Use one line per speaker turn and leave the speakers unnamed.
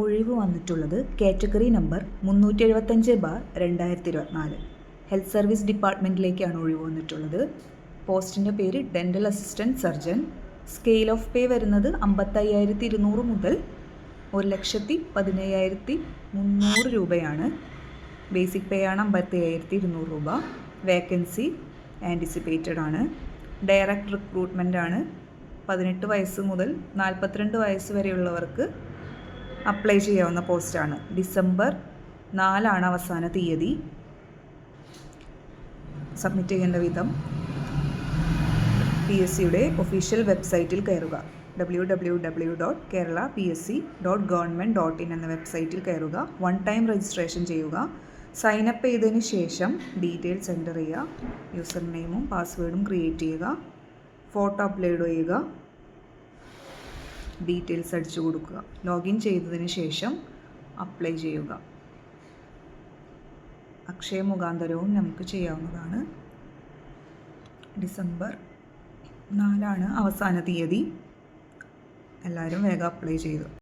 ഒഴിവ് വന്നിട്ടുള്ളത് category number 375/2024 health service ഡിപ്പാർട്ട്മെൻറ്റിലേക്കാണ് ഒഴിവ് വന്നിട്ടുള്ളത്. പോസ്റ്റിൻ്റെ പേര് dental assistant surgeon. Scale of pay വരുന്നത് 55,200 മുതൽ 1,17,300 രൂപയാണ്. ബേസിക് പേ ആണ് 57,200 രൂപ. വേക്കൻസി ആൻറ്റിസിപ്പേറ്റഡ് ആണ്. ഡയറക്റ്റ് റിക്രൂട്ട്മെൻ്റ് ആണ്. 18 വയസ്സ് മുതൽ 42 വയസ്സ് വരെയുള്ളവർക്ക് അപ്ലൈ ചെയ്യാവുന്ന പോസ്റ്റാണ്. ഡിസംബർ 4 അവസാന തീയതി. സബ്മിറ്റ് ചെയ്യേണ്ട വിധം PSCയുടെ ഒഫീഷ്യൽ വെബ്സൈറ്റിൽ കയറുക. www.keralapsc.government.in എന്ന വെബ്സൈറ്റിൽ കയറുക. 1 ടൈം രജിസ്ട്രേഷൻ ചെയ്യുക. സൈനപ്പ് ചെയ്തതിന് ശേഷം ഡീറ്റെയിൽസ് എൻ്റർ ചെയ്യുക. യൂസർ നെയിമും പാസ്വേഡും ക്രിയേറ്റ് ചെയ്യുക. ഫോട്ടോ അപ്ലോഡ് ചെയ്യുക. ഡീറ്റെയിൽസ് അടിച്ചു കൊടുക്കുക. ലോഗിൻ ചെയ്തതിന് ശേഷം അപ്ലൈ ചെയ്യുക. അക്ഷയ മുഖാന്തരവും നമുക്ക് ചെയ്യാവുന്നതാണ്. ഡിസംബർ 4 അവസാന തീയതി. എല്ലാവരും വേഗം അപ്ലൈ ചെയ്തു.